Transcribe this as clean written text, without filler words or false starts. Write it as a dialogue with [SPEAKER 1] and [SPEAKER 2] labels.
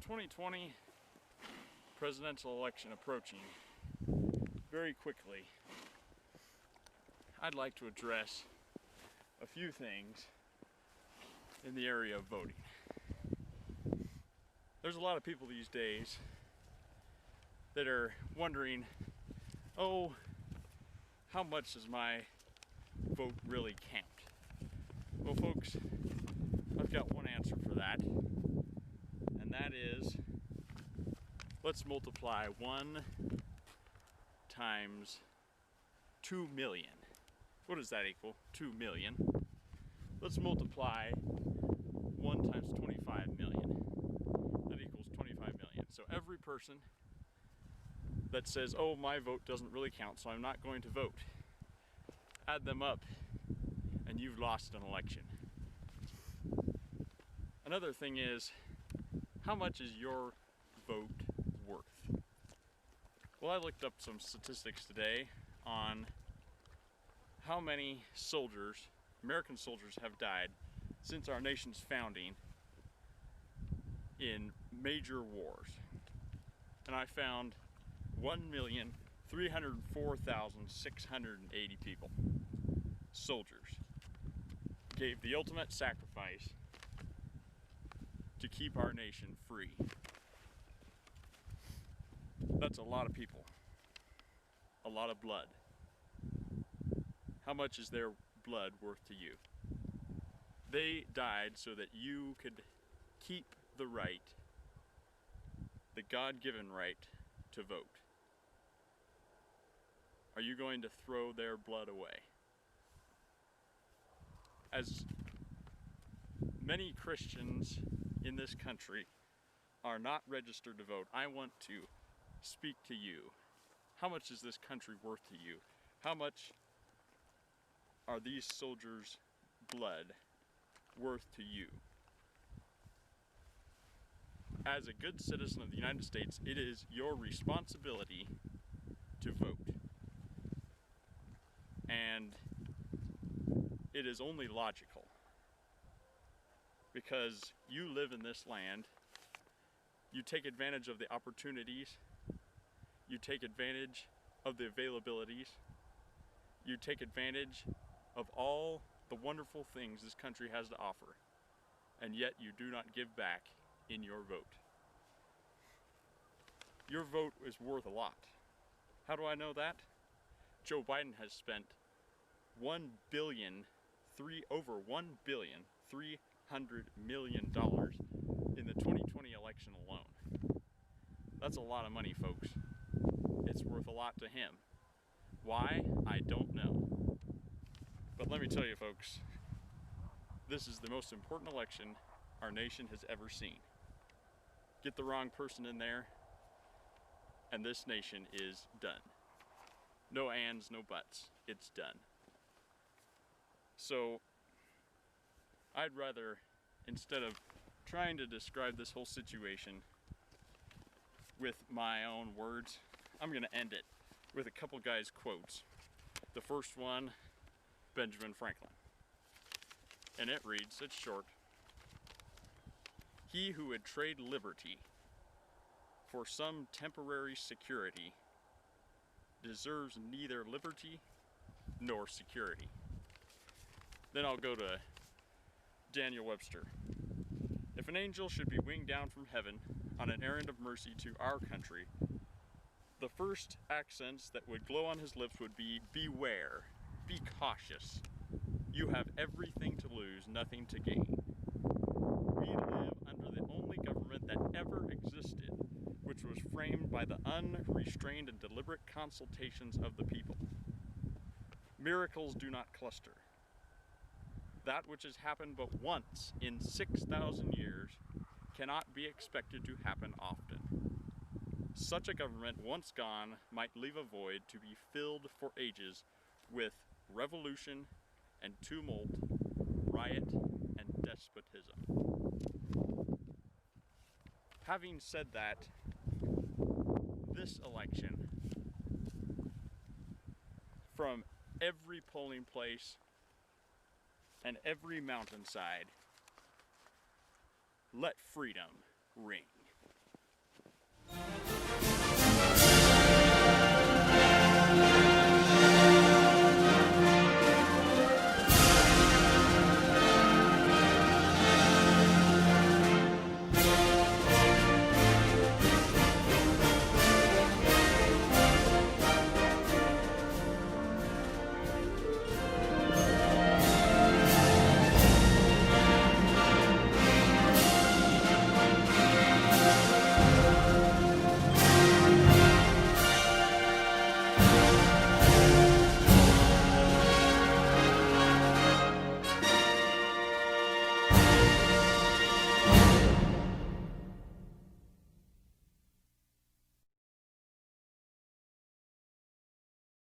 [SPEAKER 1] 2020 presidential election approaching very quickly, I'd like to address a few things in the area of voting. There's a lot of people these days that are wondering, oh, how much does my vote really count? Well, folks, I've got one answer for that, and that is, let's multiply 1 times 2 million. What does that equal? 2 million. Let's multiply 1 times 25 million. That equals 25 million. So every person that says, oh, my vote doesn't really count, so I'm not going to vote, add them up, and you've lost an election. Another thing is, how much is your vote worth? Well, I looked up some statistics today on how many soldiers, American soldiers, have died since our nation's founding in major wars. And I found 1,304,680 people, soldiers, gave the ultimate sacrifice to keep our nation free. That's a lot of people, a lot of blood. How much is their blood worth to you? They died so that you could keep the right, the God-given right to vote. Are you going to throw their blood away? As many Christians in this country are not registered to vote, I want to speak to you. How much is this country worth to you? How much are these soldiers' blood worth to you? As a good citizen of the United States, it is your responsibility to vote. And it is only logical, because you live in this land, you take advantage of the opportunities, you take advantage of the availabilities, you take advantage of all the wonderful things this country has to offer, and yet you do not give back in your vote. Your vote is worth a lot. How do I know that? Joe Biden has spent over $1,300 million in the 2020 election alone. That's a lot of money, folks. It's worth a lot to him. Why? I don't know. But let me tell you, folks, this is the most important election our nation has ever seen. Get the wrong person in there, and this nation is done. No ands, no buts. It's done. So, I'd rather, instead of trying to describe this whole situation with my own words, I'm going to end it with a couple guys' quotes. The first one, Benjamin Franklin. And it reads, it's short: "He who would trade liberty for some temporary security deserves neither liberty nor security." Then I'll go to Daniel Webster. "If an angel should be winged down from heaven on an errand of mercy to our country, the first accents that would glow on his lips would be, 'Beware, be cautious. You have everything to lose, nothing to gain. We live under the only government that ever existed, which was framed by the unrestrained and deliberate consultations of the people. Miracles do not cluster. That which has happened but once in 6,000 years cannot be expected to happen often. Such a government, once gone, might leave a void to be filled for ages with revolution and tumult, riot and despotism." Having said that, this election, from every polling place and every mountainside, let freedom ring.